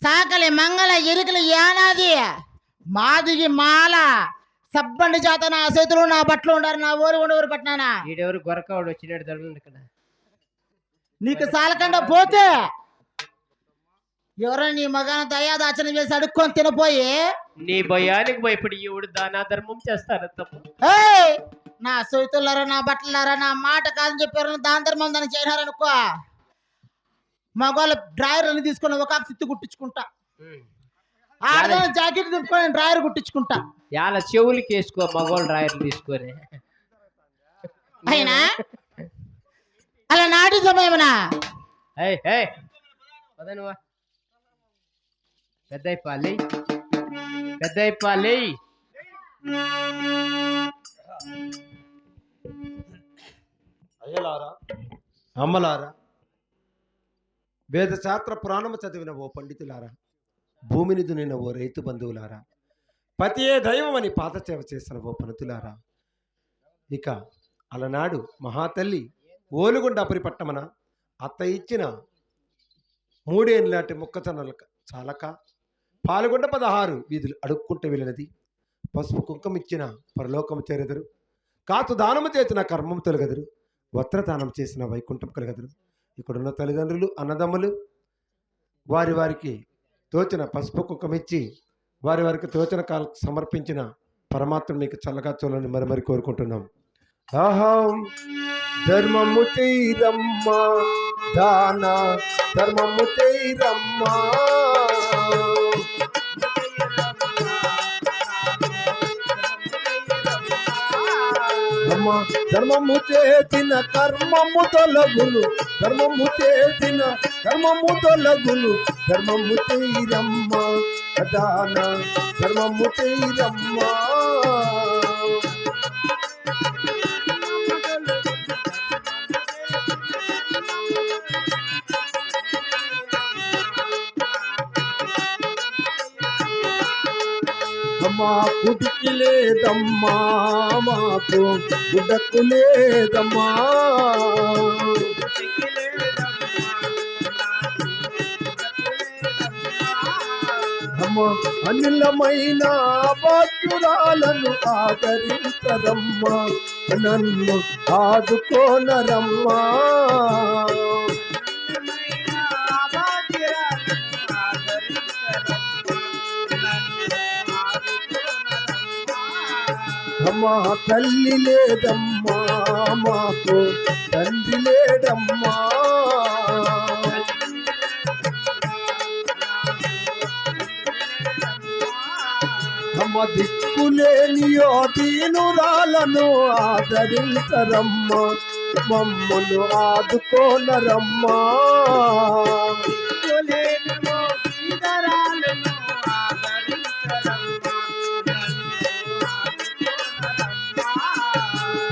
సాకలి మంగళ ఎరుకలు యానాది మాదిగి మాల సబ్బండి చేత నా చేతులు నా బట్టలు ఉండారు నా ఊరు ఉండవరు పట్టినానా ఈడెవరు గొరకవాడు వచ్చినాడు తడుండి ఇక్కడ నీకు సాలకండ పోతే ఎవరో నీ మగాన దయాదాచన చేసి అడుక్కొని తినపోయి నీ భయానికి భయపడి ఈవిడు దానా ధర్మం చేస్తారు తప్పు. నా సొయ్తులారా నా బట్టలారా నా మాట కాదని చెప్పారు దాని ధర్మం దాన్ని చేయనారనుకో మగవాళ్ళ డ్రాయర్ అని తీసుకొని ఒక సిత్తు కుట్టించుకుంటా ఆడదాని జాకెట్ తిప్పుకొని డ్రాయర్ కుట్టించుకుంటా యాల చెవులకి వేసుకో మగవాళ్ళు డ్రాయర్లు తీసుకొని అయినా అలా నాటి సమయమనా పెద్దయిపాలి పెద్దయిపాలి అయ్యలారా అమ్మలారా వేదశాస్త్ర పురాణము చదివిన ఓ పండితులారా భూమిని దున్నిన ఓ రైతు బంధువులారా పతియే దైవం అని పాదసేవ చేసిన ఓ పనుతులారా ఇక అలనాడు మహాతల్లి ఓలుగుండాపురి పట్టమన అత్త ఇచ్చిన 3 ఏళ్ళ మొక్కజొన్నల చాలక పాల్గొండ 16 వీధులు అడుక్కుంటూ వెళ్ళినది పసుపు కుంకం ఇచ్చిన పరలోకము చేరెదరు కాతు దానము చేసిన కర్మము తొలగదురు వస్త్రదానం చేసిన వైకుంఠం కలగదురు ఇక్కడున్న తల్లిదండ్రులు అన్నదమ్ములు వారికి తోచిన పసుపు కుంకం ఇచ్చి వారికి తోచిన కాలకు సమర్పించిన పరమాత్మ మీకు చల్లగా చూడాలని మరి కోరుకుంటున్నాం. అహం ధర్మము చేయరమ్మా దాన ధర్మము చేయరమ్మా ధర్మము చేసిన కర్మము తొలగును ధర్మము చేసిన కర్మము తొలగును ధర్మము చేయరమ్మా దాన ధర్మము చేయరమ్మా మాకుడికి లేదమ్మా మాకు గుడ్డకు లేదమ్మా అనిలమైన బాధ్యురాలను ఆదరించరమ్మా నన్ను ఆదుకోనరమ్మా అమ్మా తల్లి లేదమ్మా మాకు తండ్రి లేడమ్మా అమ్మ దిక్కులేనియో దీనురాలను ఆదరించరమ్మా మమ్మను ఆదుకోనరమ్మా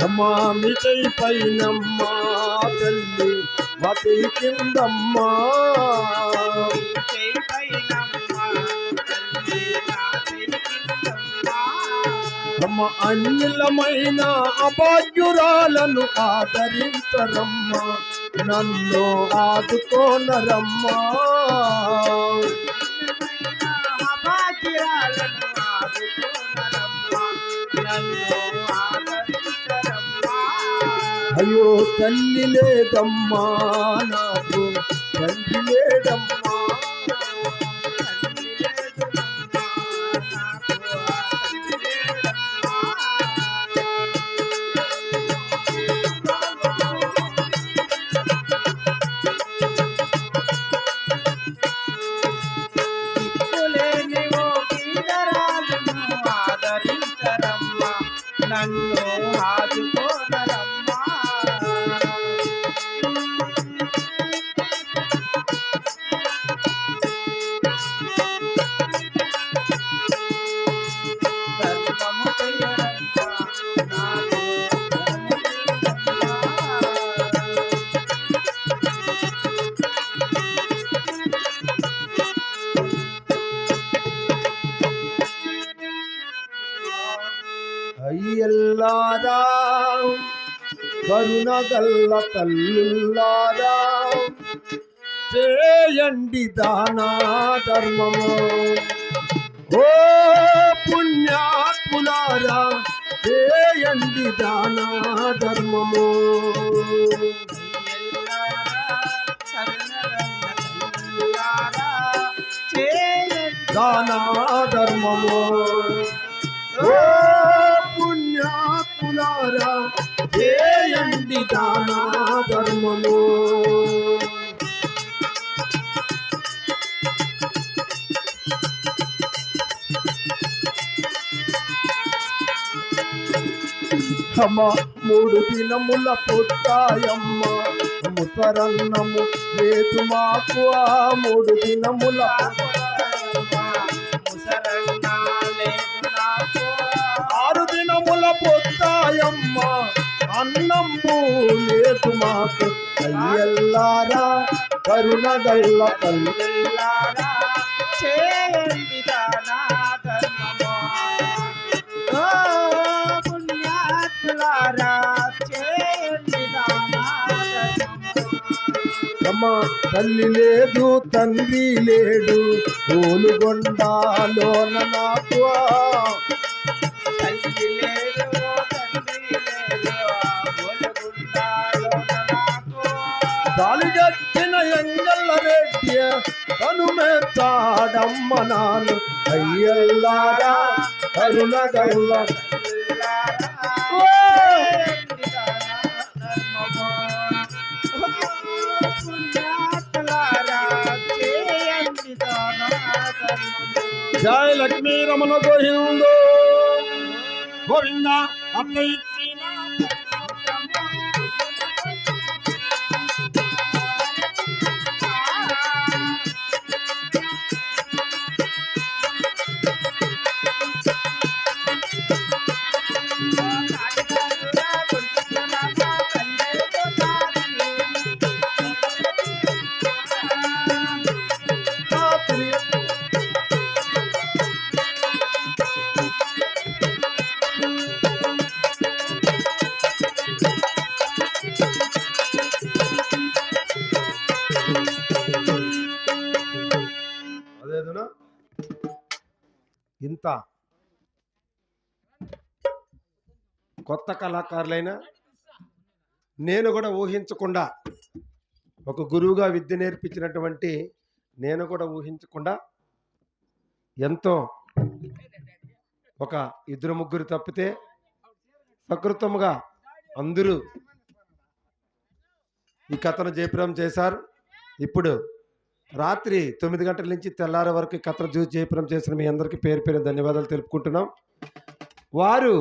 అమ్మా మిటై పైనమ్మా తల్లి మతి కిందమ్మా అమ్మ అన్యులమైన అభాగ్యురాలను ఆదరించరమ్మా నన్ను ఆదుకోనరమ్మా అయ్యో తల్లి లేదమ్మా నాకు తండ్రి లేదమ్మా నన్ను ఆదుకోనరమ్మా ధర్మము చేయరమ్మా నాకు అయ్యల్లారా కరుణగల్ల తల్లుల్లారా చేయండి దానా ధర్మము. ఓ పుణ్యాత్ములారా చేయండి దానా ధర్మము. దానా ధర్మము. ఓ పుణ్యాత్ములారా చేయండి దానా ధర్మము. అమ్మ 3 దినముల పుట్టాయమ్మ ముసరన్నము లేదు మాకు. ఆ 3 దినముల 6 దినముల పుట్టాయమ్మ అన్నంబు లేదు మాకు. అయ్యల్లారా కరుణగల్ల తల్లిల్లారా చేయండి దానా ధర్మము. ఓ పుణ్యాత్ములారా చేయండి దానా ధర్మము. అమ్మ తల్లి లేదు తండ్రి లేడు ఓలుగొండాలోన నాకు. తల్లి లేదు తండ్రి లేదు గోలగుండాలోన నాకు. తాలిగట్టిన ఎంగల్ల రెడ్డి కనుమెత్తాడమ్మ నాను. అయ్యల్లారా కరుణగల్ల జయ లక్ష్మీ రమణ గోవిందో గోవింద. అత్త ఇచ్చిన అదేనా ఇంత కొత్త కళాకారులైనా నేను కూడా ఊహించకుండా ఒక గురువుగా విద్య నేర్పించినటువంటి నేను కూడా ఊహించకుండా ఎంతో ఒక 2-3 తప్పితే సకృతముగా అందరూ ఈ కథను జయప్రదం చేశారు. ఇప్పుడు రాత్రి 9 గంటల నుంచి తెల్లారి వరకు ఈ కథను జయప్రదం చేసిన మీ అందరికీ పేరు పేరు ధన్యవాదాలు తెలుపుకుంటున్నాం. వారు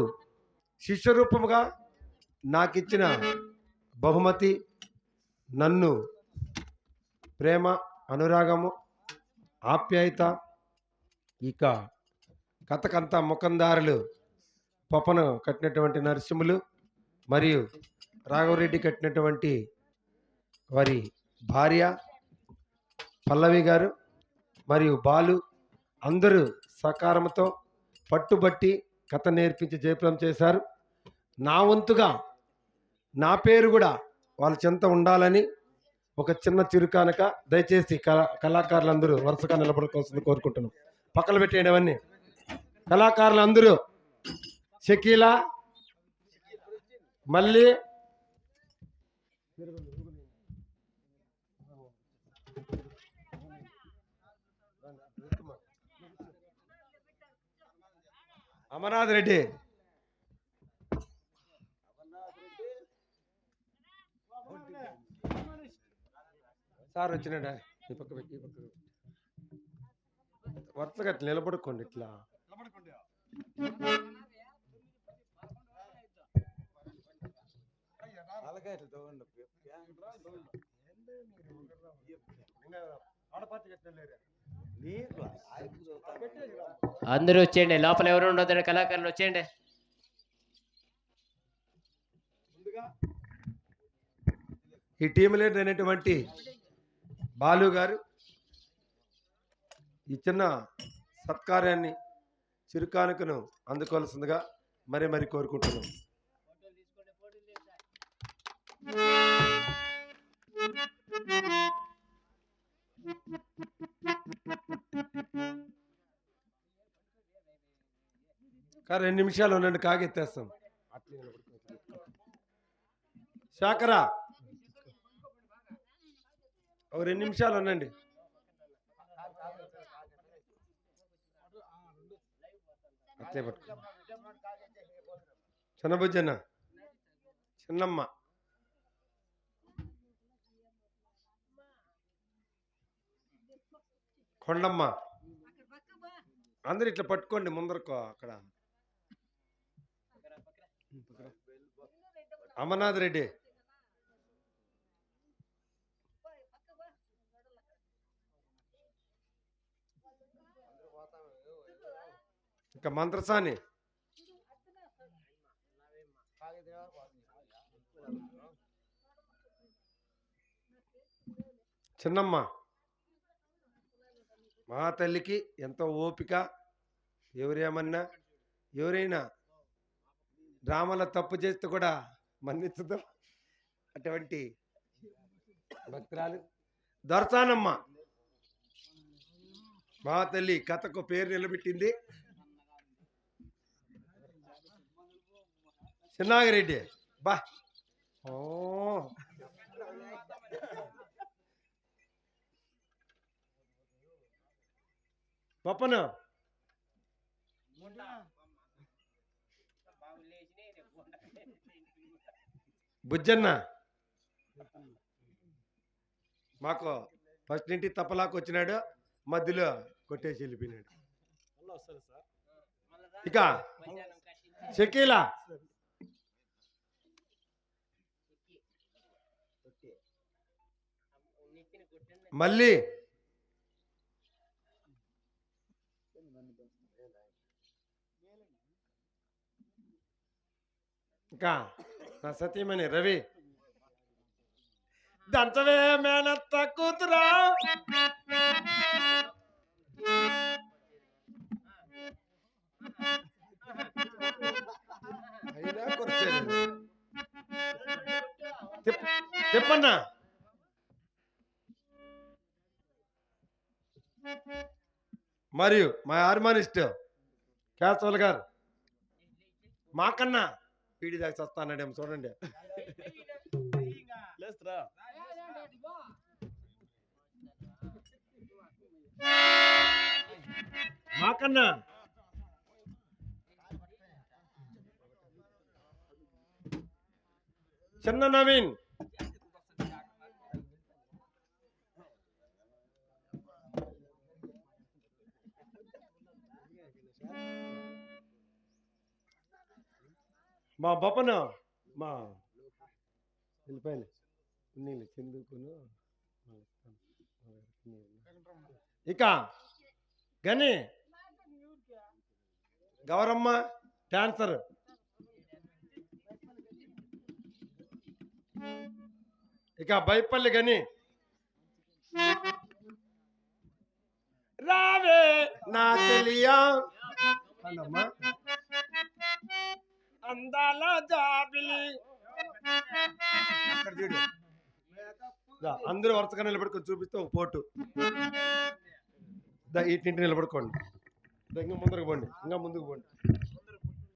శిష్యరూపముగా నాకు ఇచ్చిన బహుమతి నన్ను ప్రేమ అనురాగము ఆప్యాయత ఇక కథకంతా ముఖందారులు పప్పను కట్టినటువంటి నరసింహులు మరియు రాఘవరెడ్డి కట్టినటువంటి వారి భార్య పల్లవి గారు మరియు బాలు అందరూ సహకారంతో పట్టుబట్టి కథ నేర్పించి జయప్రదం చేశారు. నా వంతుగా నా పేరు కూడా వాళ్ళ చెంత ఉండాలని ఒక చిన్న చిరుకానక దయచేసి కళాకారులందరూ వరుసగా నిలబడుకోవాల్సింది కోరుకుంటున్నాం. పక్కన పెట్టేయండి అవన్నీ. కళాకారులందరూ షకీలా మళ్ళీ అమర్నాథ్ రెడ్డి సార్ వచ్చినాడా ఈ పక్క పెట్టి ఈ పక్క వరుసగా అట్లా నిలబడుకోండి. ఇట్లా అందరూ వచ్చేయండి. లోపల ఎవరు ఉండొద్దండి. కళాకారులు వచ్చేయండి. ఈ టీం లీడర్ అయినటువంటి బాలు గారు ఈ చిన్న సత్కార్యాన్ని చిరుకానుకను అందుకోవాల్సిందిగా మరి కోరుకుంటున్నాం. 2 నిమిషాలు ఉండండి, కాగెత్తేస్తాం. శాకరా ఒక 2 నిమిషాలు ఉండండి. అట్లే పట్టుకో. చిన్నబుజ్జన్న, చిన్నమ్మ, కొండమ్మ, అందరు ఇట్లా పట్టుకోండి ముందరకు. అక్కడ అమర్నాథ్ రెడ్డి, ఇంకా మంత్రసాని, చిన్నమ్మ. మా తల్లికి ఎంతో ఓపిక. ఎవరేమన్నా ఎవరైనా డ్రామాలో తప్పు చేస్తే కూడా మన్నించదు. అటువంటి భక్తురాలు దొరసానమ్మ. మా తల్లి కథకు పేరు నిలబెట్టింది. చిన్నాగిరెడ్డి, బా ఓ పప్పన, బుజ్జన్న, మాకు ఫస్ట్ ఇంటి తప్పలాకు వచ్చినాడు, మధ్యలో కొట్టేసి వెళ్ళిపోయినాడు. ఇక షకీలా, మళ్ళీ ఇంకా నా సతీమణి రవి. దంచవే మేనత్త కూతురా, అయినా కూర్చోలేదు. చెప్పన్నా. మరియు మా హార్మోనిస్ట్ కేశవల్ గారు మాకన్నా పీడి దాకా వస్తానడేమో చూడండి. మాకన్నా చిన్న నవీన్, మా బొప్పను, మా వెళ్ళిపోయిన నీళ్ళు చెందుకును. ఇక గని గౌరమ్మ డాన్సర్, ఇక బైపల్లి గని, రావే నా తెలియా అందాల జాబిలి. అందరూ వరుసగా నిలబడుకొని చూపిస్తే ఒక పోటు. ఇటు నిలబడుకోండి, ఇంకా ముందుకు పోండి, ఇంకా ముందుకు పోండి.